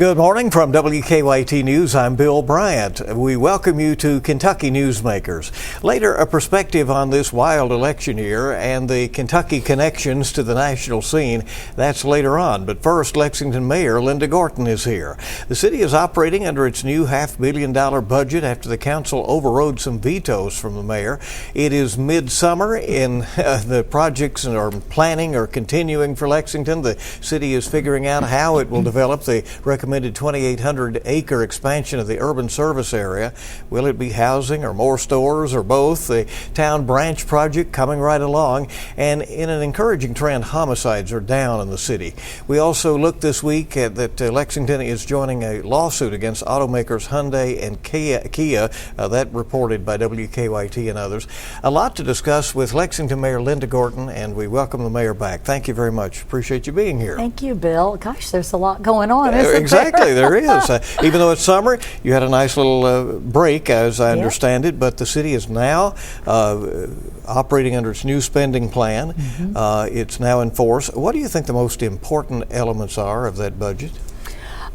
Good morning from WKYT News. I'm Bill Bryant. We welcome you to Kentucky Newsmakers. Later, a perspective on this wild election year and the Kentucky connections to the national scene. That's later on. But first, Lexington Mayor Linda Gorton is here. The city is operating under its new $500 million budget after the council overrode some vetoes from the mayor. It is midsummer and the projects are planning or continuing for Lexington. The city is figuring out how it will develop the recommended 2,800-acre expansion of the urban service area. Will it be housing or more stores or both? The town branch project coming right along, and in an encouraging trend, homicides are down in the city. We also looked this week at that Lexington is joining a lawsuit against automakers Hyundai and Kia, that reported by WKYT and others. A lot to discuss with Lexington Mayor Linda Gorton, and we welcome the mayor back. Thank you very much. Appreciate you being here. Thank you, Bill. Gosh, there's a lot going on, isn't there? Exactly, there is. Even though it's summer, you had a nice little break, as I understand it, but the city is now operating under its new spending plan. It's now in force. What do you think the most important elements are of that budget?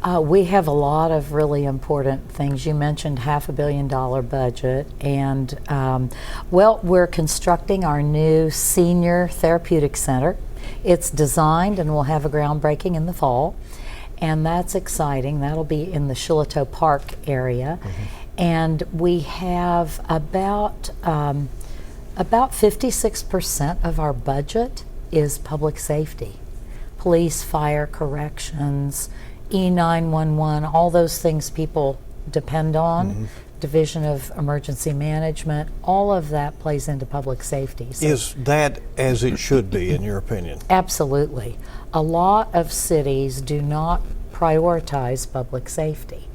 We have a lot of really important things. You mentioned $500 million budget, and well, we're constructing our new senior therapeutic center. It's designed and we'll have a groundbreaking in the fall, and that's exciting. That'll be in the Shiloh Park area. And we have about 56% of our budget is public safety. Police, fire, corrections, E911, all those things people depend on. Division of Emergency Management, all of that plays into public safety. So is that as it should be, in your opinion? Absolutely. A lot of cities do not prioritize public safety.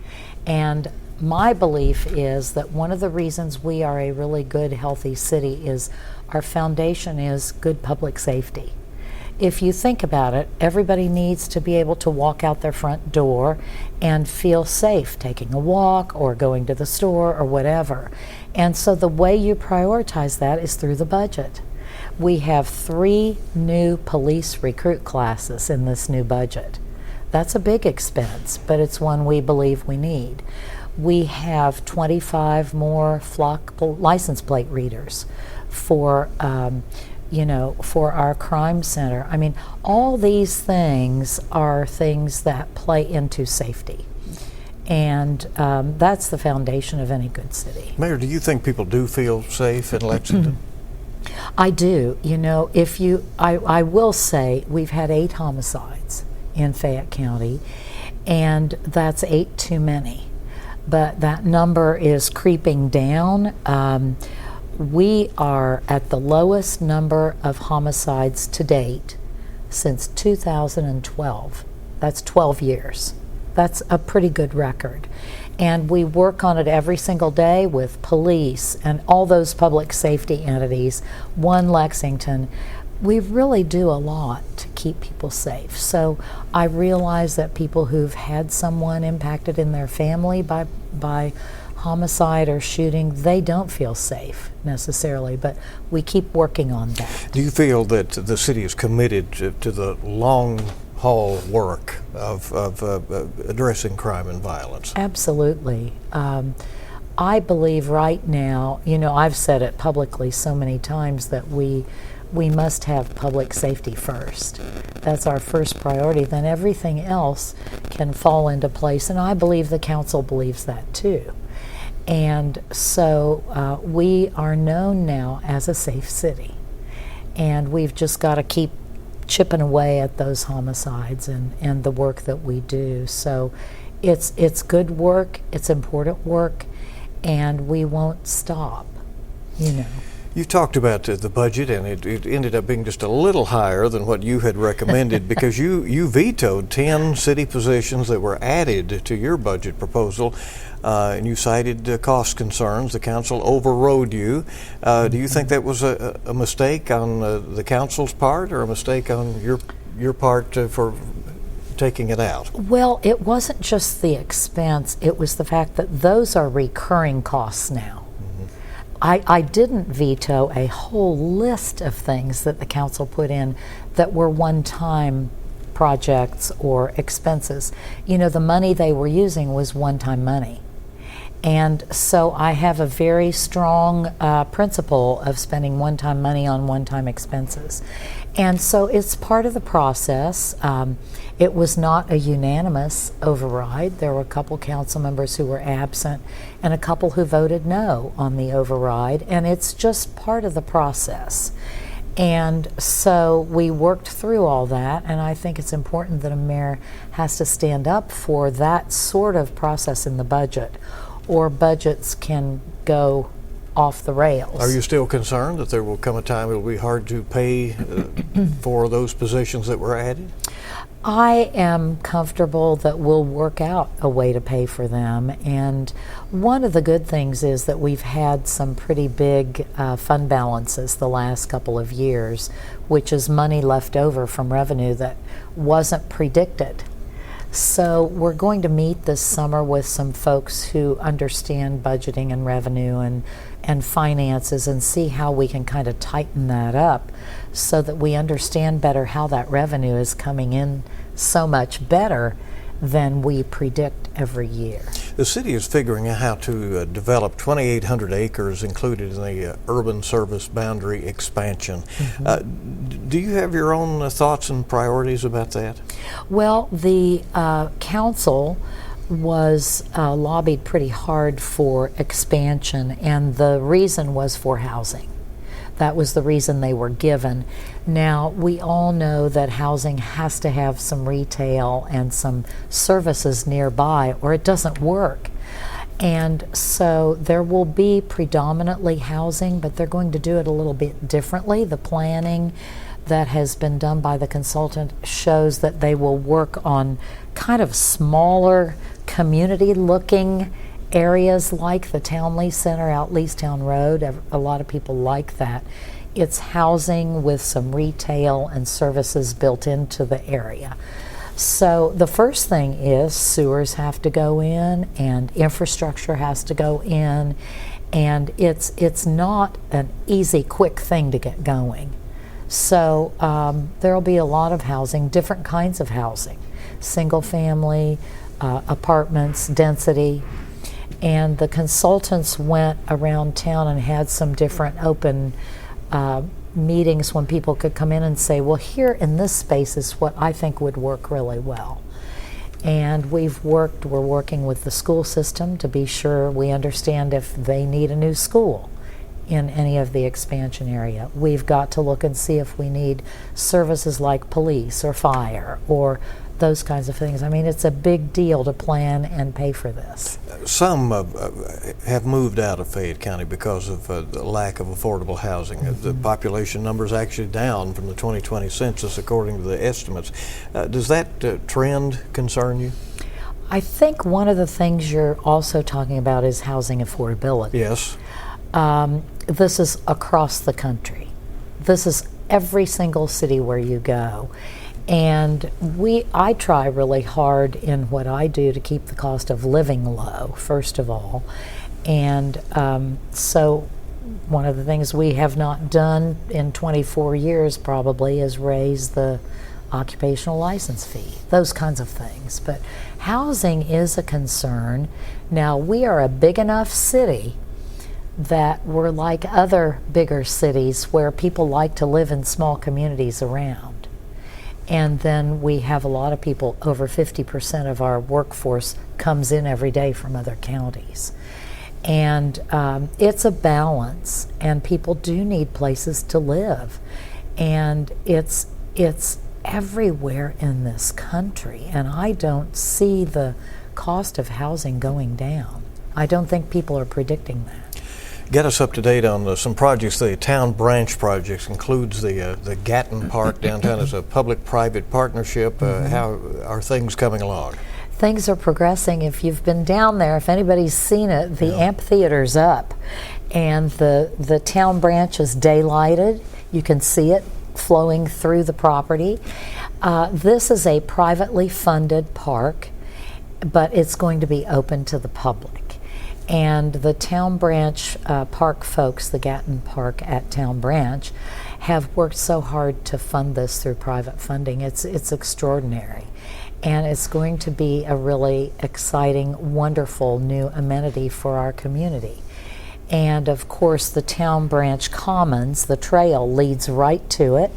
And my belief is that one of the reasons we are a really good, healthy city is our foundation is good public safety. If you think about it, everybody needs to be able to walk out their front door and feel safe taking a walk or going to the store or whatever. And so the way you prioritize that is through the budget. We have 3 new police recruit classes in this new budget. That's a big expense, but it's one we believe we need. We have 25 more flock license plate readers for for our crime center. I mean, all these things are things that play into safety. And that's the foundation of any good city. Mayor, do you think people do feel safe in Lexington? I do. You know, I will say we've had 8 homicides in Fayette County, and that's 8 too many. But that number is creeping down. We are at the lowest number of homicides to date since 2012. That's 12 years. That's a pretty good record. And we work on it every single day with police and all those public safety entities. One Lexington. We really do a lot to keep people safe. So I realize that people who've had someone impacted in their family by homicide or shooting, they don't feel safe necessarily, but we keep working on that. Do you feel that the city is committed to the long haul work of addressing crime and violence? Absolutely. I believe right now, you know, I've said it publicly so many times that we must have public safety first. That's our first priority. Then everything else can fall into place, and I believe the council believes that too. And so we are known now as a safe city, and we've just got to keep chipping away at those homicides and the work that we do. So it's good work, it's important work, and we won't stop, you know. You talked about the budget, and it ended up being just a little higher than what you had recommended because you vetoed 10 city positions that were added to your budget proposal, and you cited cost concerns. The council overrode you. Do you think that was a mistake on the council's part, or a mistake on your part for taking it out? Well, it wasn't just the expense, it was the fact that those are recurring costs now. I didn't veto a whole list of things that the council put in that were one-time projects or expenses. You know, the money they were using was one-time money. And so I have a very strong principle of spending one-time money on one-time expenses. And so it's part of the process. It was not a unanimous override. There were a couple council members who were absent and a couple who voted no on the override, and it's just part of the process. And so we worked through all that, and I think it's important that a mayor has to stand up for that sort of process in the budget, or budgets can go off the rails. Are you still concerned that there will come a time it will be hard to pay for those positions that were added? I am comfortable that we'll work out a way to pay for them. And one of the good things is that we've had some pretty big fund balances the last couple of years, which is money left over from revenue that wasn't predicted. So we're going to meet this summer with some folks who understand budgeting and revenue and finances, and see how we can kind of tighten that up so that we understand better how that revenue is coming in so much better than we predict every year. The city is figuring out how to develop 2,800 acres included in the urban service boundary expansion. Do you have your own thoughts and priorities about that? Well, the council was lobbied pretty hard for expansion, and the reason was for housing. That was the reason they were given. Now, we all know that housing has to have some retail and some services nearby, or it doesn't work. And so there will be predominantly housing, but they're going to do it a little bit differently. The planning that has been done by the consultant shows that they will work on kind of smaller community-looking areas like the Townley Center out Leestown Road. A lot of people like that. It's housing with some retail and services built into the area. So the first thing is sewers have to go in and infrastructure has to go in, and it's not an easy, quick thing to get going. So there'll be a lot of housing, different kinds of housing, single family, apartments, density. And the consultants went around town and had some different open meetings when people could come in and say, well, here in this space is what I think would work really well. And we're working with the school system to be sure we understand if they need a new school in any of the expansion area. We've got to look and see if we need services like police or fire or those kinds of things. I mean, it's a big deal to plan and pay for this. Some have moved out of Fayette County because of the lack of affordable housing. The population number is actually down from the 2020 census according to the estimates. Does that trend concern you? I think one of the things you're also talking about is housing affordability. Yes. This is across the country. This is every single city where you go. And I try really hard in what I do to keep the cost of living low, first of all. And so one of the things we have not done in 24 years probably is raise the occupational license fee, those kinds of things. But housing is a concern. Now, we are a big enough city that we're like other bigger cities where people like to live in small communities around. And then we have a lot of people, over 50% of our workforce comes in every day from other counties. And it's a balance, and people do need places to live. And it's everywhere in this country, and I don't see the cost of housing going down. I don't think people are predicting that. Get us up to date on some projects. The town branch projects includes the Gatton Park downtown as a public-private partnership. How are things coming along? Things are progressing. If you've been down there, if anybody's seen it, the amphitheater's up, and the town branch is daylighted. You can see it flowing through the property. This is a privately funded park, but it's going to be open to the public. And the Town Branch Park folks, the Gatton Park at Town Branch, have worked so hard to fund this through private funding. It's extraordinary. And it's going to be a really exciting, wonderful new amenity for our community. And of course, the Town Branch Commons, the trail, leads right to it.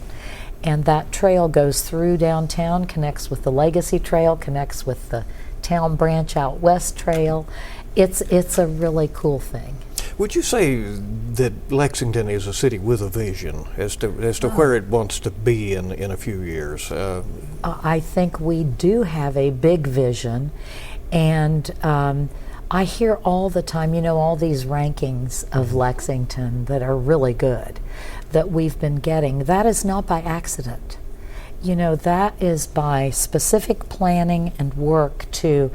And that trail goes through downtown, connects with the Legacy Trail, connects with the Town Branch Out West Trail. It's a really cool thing. Would you say that Lexington is a city with a vision as to where it wants to be in a few years? I think we do have a big vision, and I hear all the time, all these rankings of Lexington that are really good that we've been getting. That is not by accident. That is by specific planning and work to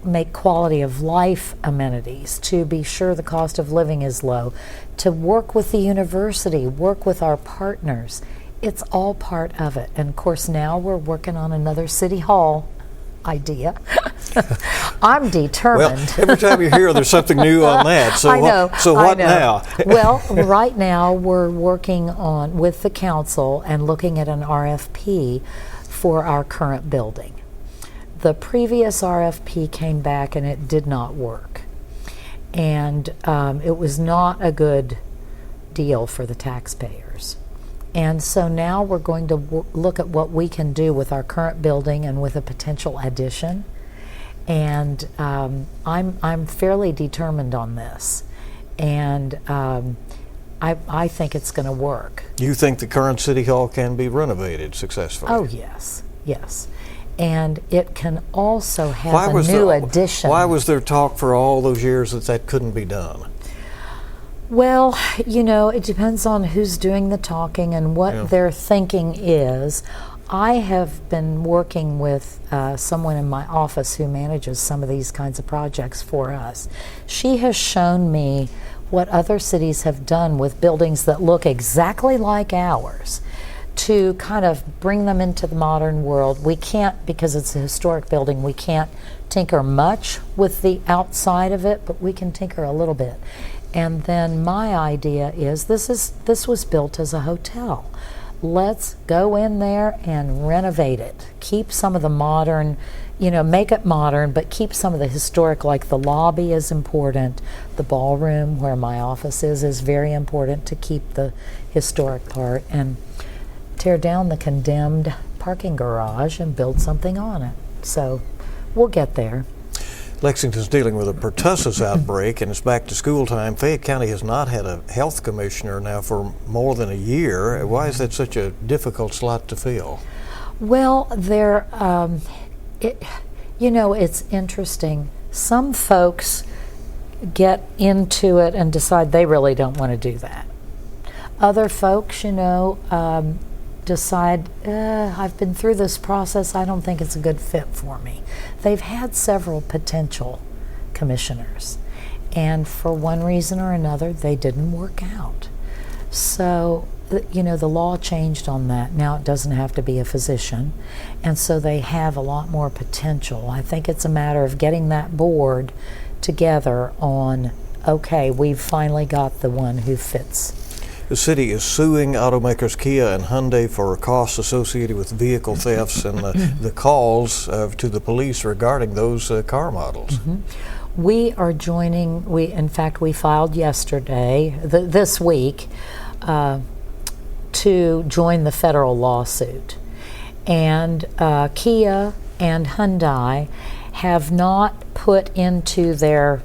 make quality of life amenities, to be sure the cost of living is low, to work with the university, work with our partners. It's all part of it. And of course, now we're working on another city hall idea. I'm determined. Well, every time you hear there's something new on that. So I know. What now? Well, right now we're working on with the council and looking at an RFP for our current building. The previous RFP came back and it did not work. And it was not a good deal for the taxpayers. And so now we're going to look at what we can do with our current building and with a potential addition. And I'm fairly determined on this. And I think it's going to work. You think the current City Hall can be renovated successfully? Oh, yes, yes. And it can also have a new addition. Why was there talk for all those years that couldn't be done? Well, it depends on who's doing the talking and what their thinking is. I have been working with someone in my office who manages some of these kinds of projects for us. She has shown me what other cities have done with buildings that look exactly like ours, to kind of bring them into the modern world. We can't, because it's a historic building, we can't tinker much with the outside of it, but we can tinker a little bit. And then my idea is this was built as a hotel. Let's go in there and renovate it. Keep some of the modern, make it modern, but keep some of the historic, like the lobby is important. The ballroom where my office is very important to keep the historic part, and tear down the condemned parking garage and build something on it. So we'll get there. Lexington's dealing with a pertussis outbreak, and it's back to school time. Fayette County has not had a health commissioner now for more than a year. Why is that such a difficult slot to fill? Well, it's interesting. Some folks get into it and decide they really don't want to do that. Other folks, decide, I've been through this process, I don't think it's a good fit for me. They've had several potential commissioners, and for one reason or another, they didn't work out. So, the law changed on that. Now it doesn't have to be a physician, and so they have a lot more potential. I think it's a matter of getting that board together on, okay, we've finally got the one who fits. The city is suing automakers Kia and Hyundai for costs associated with vehicle thefts and the calls to the police regarding those car models. Mm-hmm. We are joining, in fact, we filed yesterday, this week, to join the federal lawsuit. And Kia and Hyundai have not put into their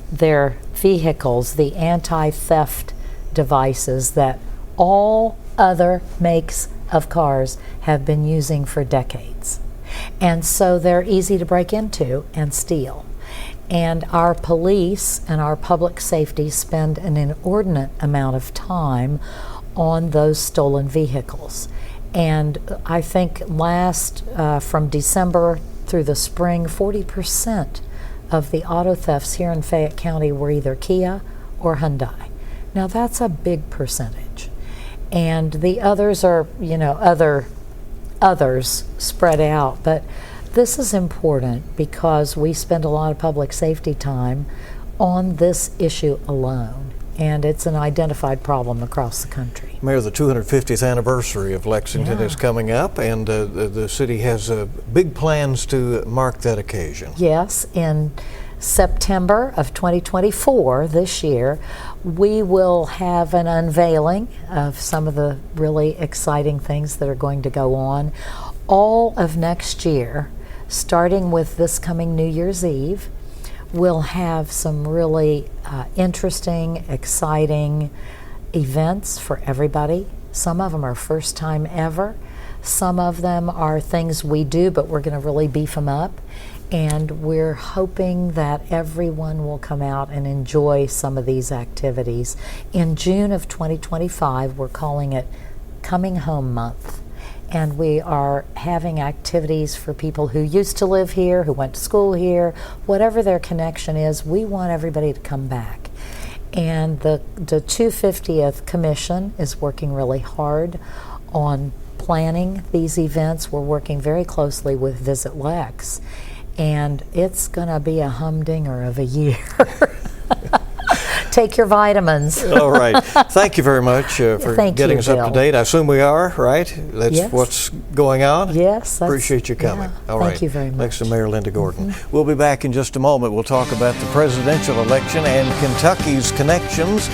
vehicles the anti-theft devices that all other makes of cars have been using for decades. And so they're easy to break into and steal. And our police and our public safety spend an inordinate amount of time on those stolen vehicles. And I think from December through the spring, 40% of the auto thefts here in Fayette County were either Kia or Hyundai. Now that's a big percentage. And the others are, others spread out. But this is important because we spend a lot of public safety time on this issue alone. and it's an identified problem across the country. Mayor, the 250th anniversary of Lexington is coming up, and the city has big plans to mark that occasion. Yes, in September of 2024, this year, we will have an unveiling of some of the really exciting things that are going to go on. All of next year, starting with this coming New Year's Eve, we'll have some really interesting, exciting events for everybody. Some of them are first time ever. Some of them are things we do, but we're going to really beef them up. And we're hoping that everyone will come out and enjoy some of these activities. In June of 2025, we're calling it Coming Home Month. And we are having activities for people who used to live here, who went to school here, whatever their connection is. We want everybody to come back. And the 250th Commission is working really hard on planning these events. We're working very closely with Visit Lex. And it's going to be a humdinger of a year. Take your vitamins. All right. Thank you very much for getting us up to date. I assume we are, right? That's what's going on? Yes. Appreciate you coming. Yeah, all right. Thank you very much. Lexington Mayor Linda Gorton. We'll be back in just a moment. We'll talk about the presidential election and Kentucky's connections,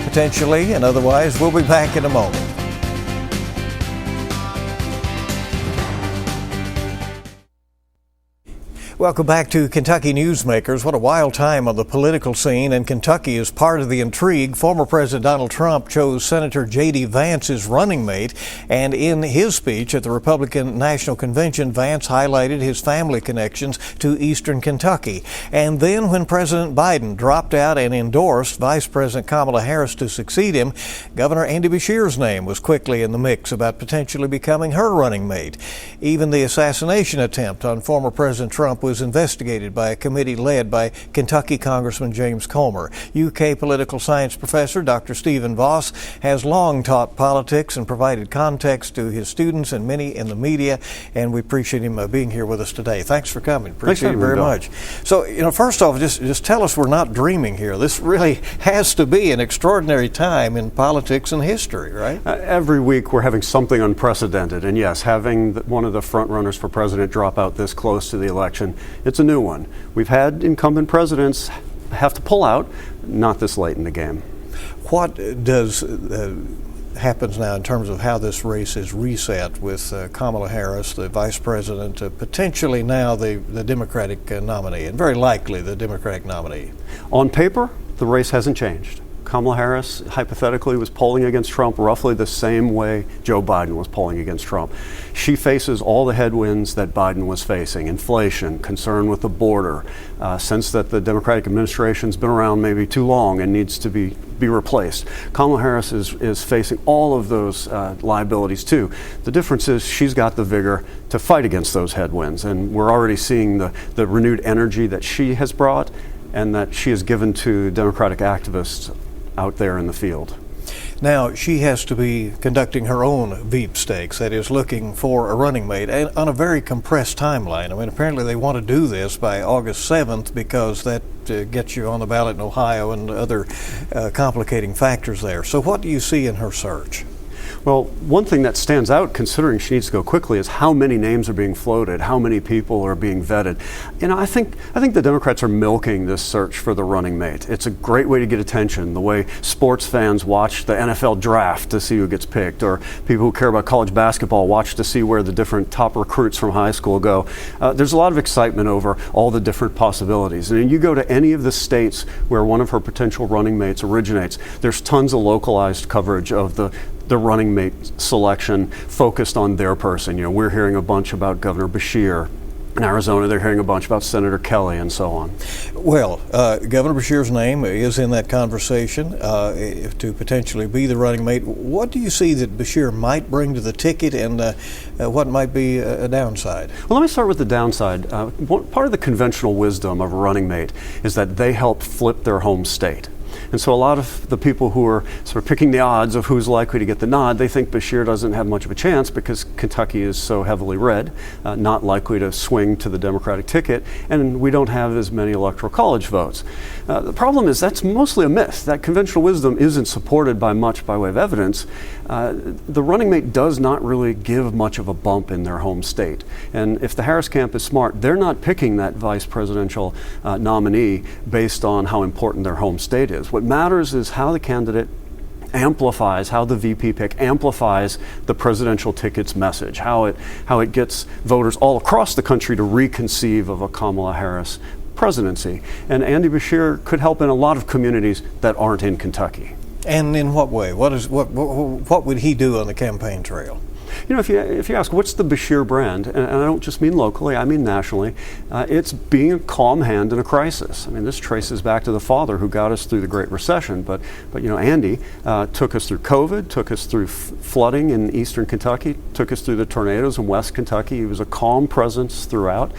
potentially and otherwise. We'll be back in a moment. Welcome back to Kentucky Newsmakers. What a wild time on the political scene, and Kentucky is part of the intrigue. Former President Donald Trump chose Senator J.D. Vance as running mate, and in his speech at the Republican National Convention, Vance highlighted his family connections to eastern Kentucky. And then when President Biden dropped out and endorsed Vice President Kamala Harris to succeed him, Governor Andy Beshear's name was quickly in the mix about potentially becoming her running mate. Even the assassination attempt on former President Trump was investigated by a committee led by Kentucky Congressman James Comer. UK political science professor Dr. Stephen Voss has long taught politics and provided context to his students and many in the media, and we appreciate him being here with us today. Thanks for coming. Appreciate it very much. So, first off, just tell us we're not dreaming here. This really has to be an extraordinary time in politics and history, right? Every week we're having something unprecedented, and yes, having one of the front runners for president drop out this close to the election, it's a new one. We've had incumbent presidents have to pull out, not this late in the game. What does happens now in terms of how this race is reset with Kamala Harris, the vice president, potentially now the Democratic nominee, and very likely the Democratic nominee? On paper, the race hasn't changed. Kamala Harris, hypothetically, was polling against Trump roughly the same way Joe Biden was polling against Trump. She faces all the headwinds that Biden was facing: inflation, concern with the border, sense that the Democratic administration's been around maybe too long and needs to be replaced. Kamala Harris is facing all of those liabilities too. The difference is she's got the vigor to fight against those headwinds, and we're already seeing the renewed energy that she has brought and that she has given to Democratic activists out there in the field. Now, she has to be conducting her own Veep stakes, that is, looking for a running mate, and on a very compressed timeline. I mean, apparently they want to do this by August 7th because that gets you on the ballot in Ohio and other complicating factors there. So what do you see in her search? Well, one thing that stands out, considering she needs to go quickly, is how many names are being floated, how many people are being vetted. I think the Democrats are milking this search for the running mate. It's a great way to get attention, the way sports fans watch the NFL draft to see who gets picked, or people who care about college basketball watch to see where the different top recruits from high school go. There's a lot of excitement over all the different possibilities. And you go to any of the states where one of her potential running mates originates, there's tons of localized coverage of the running mate selection focused on their person. We're hearing a bunch about Governor Beshear. In Arizona, they're hearing a bunch about Senator Kelly and so on. Well, Governor Beshear's name is in that conversation to potentially be the running mate. What do you see that Beshear might bring to the ticket, and what might be a downside? Well, let me start with the downside. Part of the conventional wisdom of a running mate is that they help flip their home state. And so a lot of the people who are sort of picking the odds of who's likely to get the nod, they think Beshear doesn't have much of a chance because Kentucky is so heavily red, not likely to swing to the Democratic ticket, and we don't have as many electoral college votes. The problem is that's mostly a myth. That conventional wisdom isn't supported by much by way of evidence. The running mate does not really give much of a bump in their home state. And if the Harris camp is smart, they're not picking that vice presidential nominee based on how important their home state is. What matters is how the candidate amplifies, how the VP pick amplifies the presidential ticket's message, how it gets voters all across the country to reconceive of a Kamala Harris presidency. And Andy Beshear could help in a lot of communities that aren't in Kentucky. And in what way? What would he do on the campaign trail? You know, if you ask, what's the Beshear brand, and I don't just mean locally, I mean nationally, it's being a calm hand in a crisis. I mean, this traces back to the father who got us through the Great Recession, but you know, Andy took us through COVID, took us through flooding in eastern Kentucky, took us through the tornadoes in west Kentucky. He was a calm presence throughout.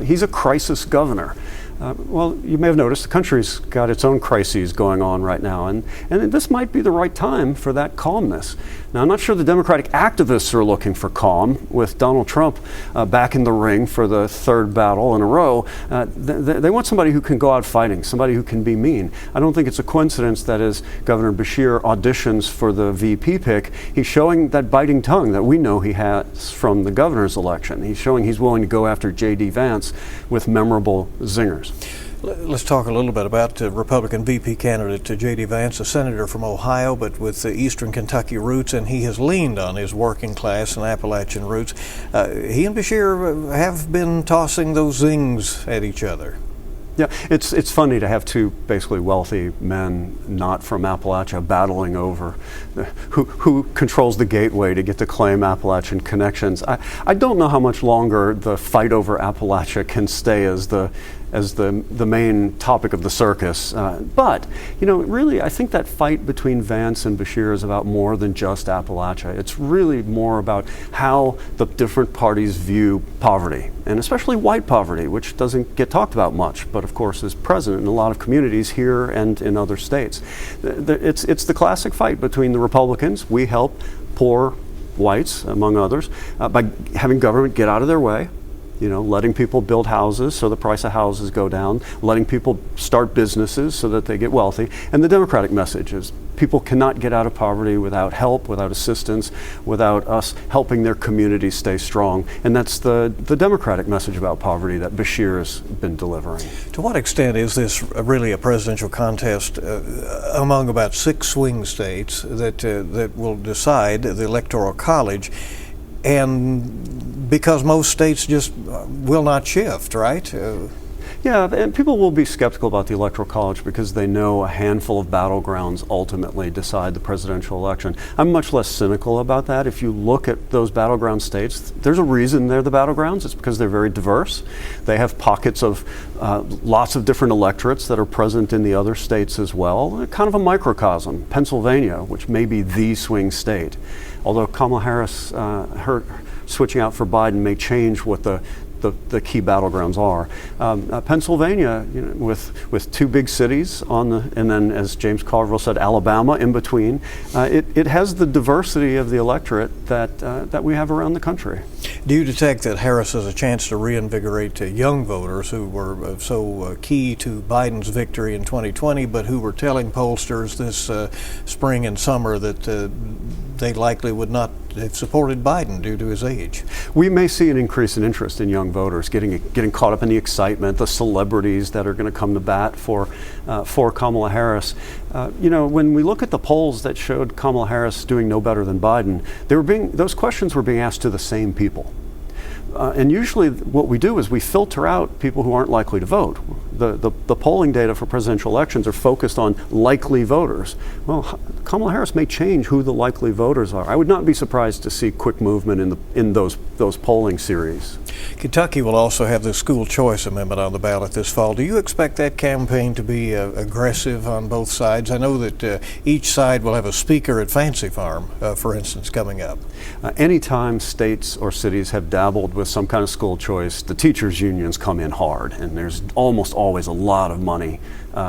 He's a crisis governor. Well, you may have noticed the country's got its own crises going on right now, and this might be the right time for that calmness. Now, I'm not sure the Democratic activists are looking for calm. With Donald Trump back in the ring for the third battle in a row, they want somebody who can go out fighting, somebody who can be mean. I don't think it's a coincidence that as Governor Beshear auditions for the VP pick, he's showing that biting tongue that we know he has from the governor's election. He's showing he's willing to go after J.D. Vance with memorable zingers. Let's talk a little bit about Republican VP candidate J.D. Vance, a senator from Ohio, but with eastern Kentucky roots, and he has leaned on his working class and Appalachian roots. He and Beshear have been tossing those zings at each other. Yeah, it's funny to have two basically wealthy men not from Appalachia battling over who controls the gateway to get to claim Appalachian connections. I don't know how much longer the fight over Appalachia can stay as the main topic of the circus. But, you know, really, I think that fight between Vance and Beshear is about more than just Appalachia. It's really more about how the different parties view poverty, and especially white poverty, which doesn't get talked about much, but of course is present in a lot of communities here and in other states. It's the classic fight between the Republicans. We help poor whites, among others, by having government get out of their way. You know, letting people build houses so the price of houses go down, letting people start businesses so that they get wealthy. And the Democratic message is people cannot get out of poverty without help, without assistance, without us helping their communities stay strong. And that's the Democratic message about poverty that Beshear has been delivering. To what extent is this really a presidential contest among about 6 swing states that will decide the Electoral College? And because most states just will not shift, right? Yeah, and people will be skeptical about the Electoral College because they know a handful of battlegrounds ultimately decide the presidential election. I'm much less cynical about that. If you look at those battleground states, there's a reason they're the battlegrounds. It's because they're very diverse. They have pockets of lots of different electorates that are present in the other states as well. Kind of a microcosm. Pennsylvania, which may be the swing state. Although Kamala Harris, her switching out for Biden may change what the key battlegrounds are. Pennsylvania, you know, with 2 big cities and then, as James Carville said, Alabama in between, it has the diversity of the electorate that we have around the country. Do you detect that Harris has a chance to reinvigorate young voters who were so key to Biden's victory in 2020, but who were telling pollsters this spring and summer that they likely would not have supported Biden due to his age? We may see an increase in interest in young voters, getting caught up in the excitement, the celebrities that are going to come to bat for Kamala Harris. You know, when we look at the polls that showed Kamala Harris doing no better than Biden, those questions were being asked to the same people. And usually what we do is we filter out people who aren't likely to vote. The polling data for presidential elections are focused on likely voters. Well, Kamala Harris may change who the likely voters are. I would not be surprised to see quick movement in those polling series. Kentucky will also have the school choice amendment on the ballot this fall. Do you expect that campaign to be aggressive on both sides? I know that each side will have a speaker at Fancy Farm, for instance, coming up. Anytime states or cities have dabbled with some kind of school choice, the teachers' unions come in hard, and there's almost always a lot of money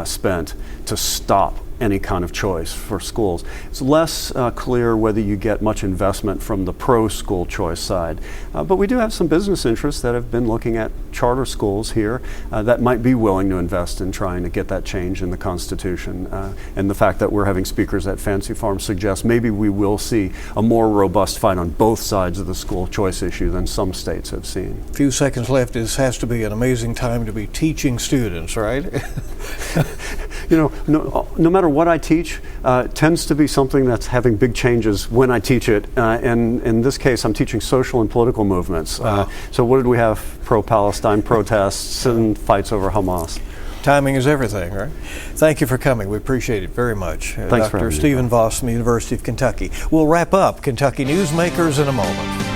spent to stop any kind of choice for schools. It's less clear whether you get much investment from the pro-school choice side. But we do have some business interests that have been looking at charter schools here that might be willing to invest in trying to get that change in the Constitution. And the fact that we're having speakers at Fancy Farm suggests maybe we will see a more robust fight on both sides of the school choice issue than some states have seen. A few seconds left. This has to be an amazing time to be teaching students, right? You know, no matter what I teach, tends to be something that's having big changes when I teach it. And in this case, I'm teaching social and political movements. Wow. So what did we have? Pro-Palestine protests and fights over Hamas. Timing is everything, right? Thank you for coming. We appreciate it very much. Thanks for having Dr. me. Stephen Voss from the University of Kentucky. We'll wrap up Kentucky Newsmakers in a moment.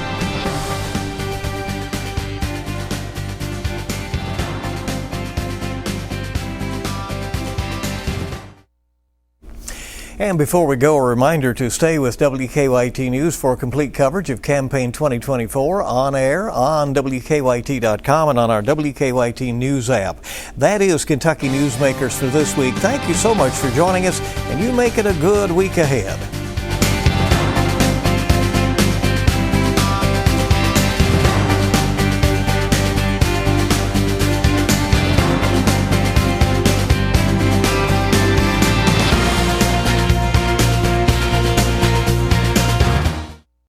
And before we go, a reminder to stay with WKYT News for complete coverage of Campaign 2024 on air on WKYT.com and on our WKYT News app. That is Kentucky Newsmakers for this week. Thank you so much for joining us, and you make it a good week ahead.